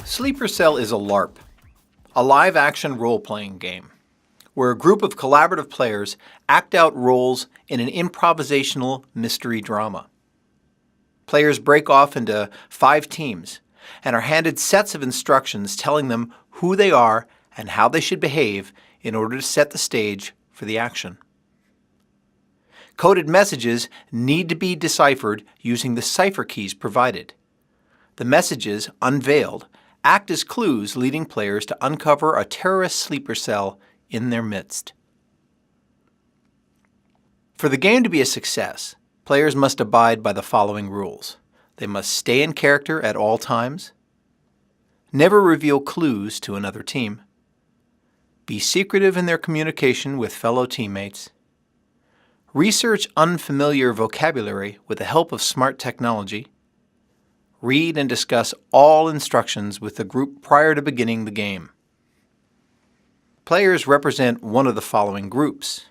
Sleeper Cell is a LARP, a live-action role-playing game, where a group of collaborative players act out roles in an improvisational mystery drama. Players break off into 5 teams and are handed sets of instructions telling them who they are and how they should behave in order to set the stage for the action. Coded messages need to be deciphered using the cipher keys provided. The messages, unveiled, act as clues leading players to uncover a terrorist sleeper cell in their midst. For the game to be a success, players must abide by the following rules. They must stay in character at all times, never reveal clues to another team, be secretive in their communication with fellow teammates, research unfamiliar vocabulary with the help of smart technology, read and discuss all instructions with the group prior to beginning the game. Players represent one of the following groups: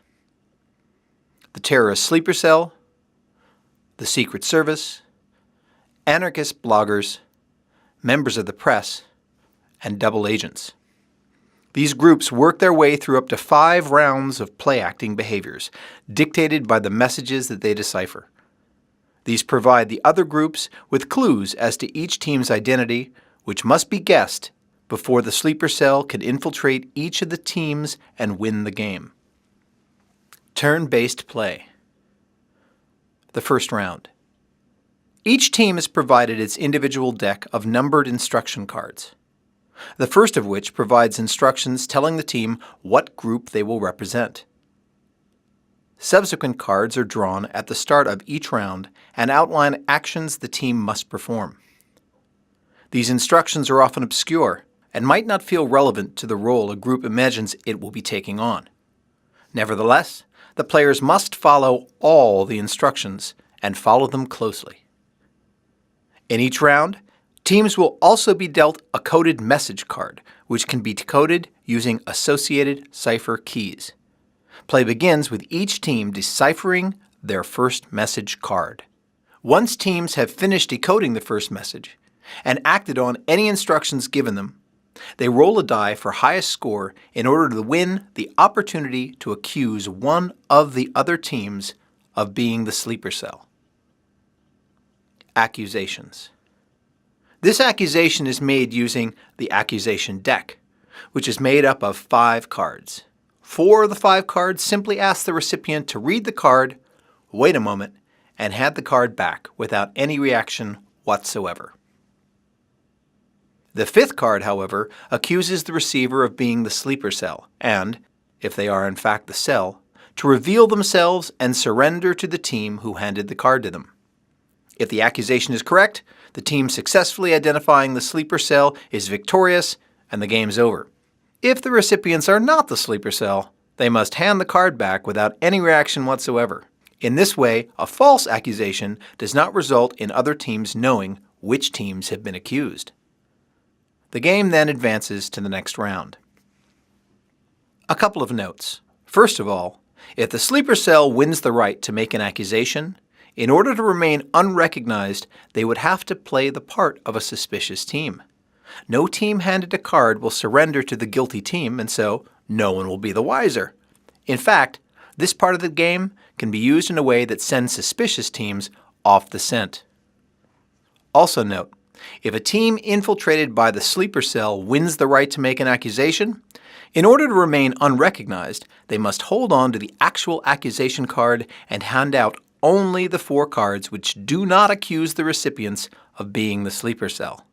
the terrorist sleeper cell, the Secret Service, anarchist bloggers, members of the press, and double agents. These groups work their way through up to 5 rounds of play-acting behaviors, dictated by the messages that they decipher. These provide the other groups with clues as to each team's identity, which must be guessed before the sleeper cell can infiltrate each of the teams and win the game. Turn-based play. The first round. Each team is provided its individual deck of numbered instruction cards, the first of which provides instructions telling the team what group they will represent. Subsequent cards are drawn at the start of each round and outline actions the team must perform. These instructions are often obscure and might not feel relevant to the role a group imagines it will be taking on. Nevertheless, the players must follow all the instructions and follow them closely. In each round, teams will also be dealt a coded message card, which can be decoded using associated cipher keys. Play begins with each team deciphering their first message card. Once teams have finished decoding the first message and acted on any instructions given them, they roll a die for highest score in order to win the opportunity to accuse one of the other teams of being the sleeper cell. Accusations. This accusation is made using the accusation deck, which is made up of 5 cards. 4 of the 5 cards simply ask the recipient to read the card, wait a moment, and hand the card back without any reaction whatsoever. The 5th card, however, accuses the receiver of being the sleeper cell and, if they are in fact the cell, to reveal themselves and surrender to the team who handed the card to them. If the accusation is correct, the team successfully identifying the sleeper cell is victorious and the game's over. If the recipients are not the sleeper cell, they must hand the card back without any reaction whatsoever. In this way, a false accusation does not result in other teams knowing which teams have been accused. The game then advances to the next round. A couple of notes. First of all, if the sleeper cell wins the right to make an accusation, in order to remain unrecognized, they would have to play the part of a suspicious team. No team handed a card will surrender to the guilty team, and so no one will be the wiser. In fact, this part of the game can be used in a way that sends suspicious teams off the scent. Also note, if a team infiltrated by the sleeper cell wins the right to make an accusation, in order to remain unrecognized, they must hold on to the actual accusation card and hand out only the 4 cards which do not accuse the recipients of being the sleeper cell.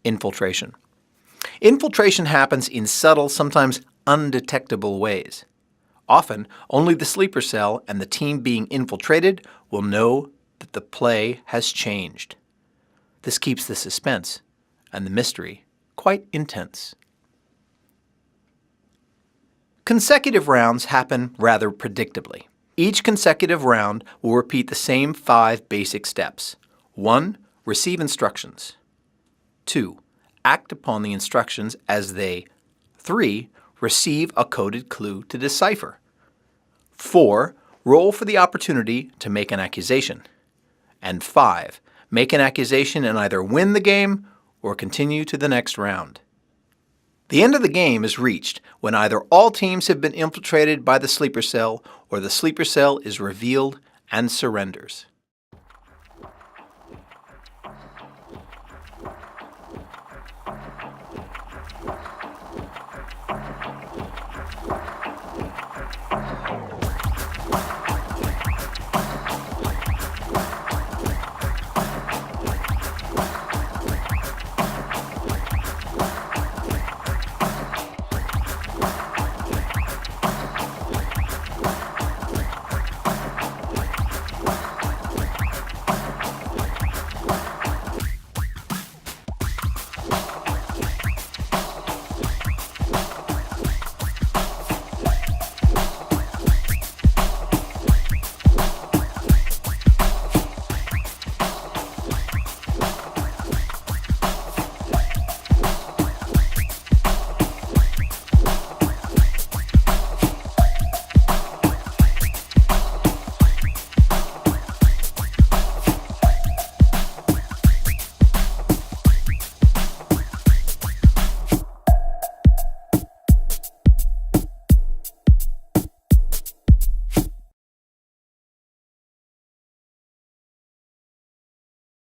Infiltration. Infiltration happens in subtle, sometimes undetectable ways. Often, only the sleeper cell and the team being infiltrated will know that the play has changed. This keeps the suspense and the mystery quite intense. Consecutive rounds happen rather predictably. Each consecutive round will repeat the same 5 basic steps. 1. Receive instructions. 2. Act upon the instructions as they. 3. Receive a coded clue to decipher. 4. Roll for the opportunity to make an accusation. And 5. Make an accusation and either win the game or continue to the next round. The end of the game is reached when either all teams have been infiltrated by the sleeper cell or the sleeper cell is revealed and surrenders.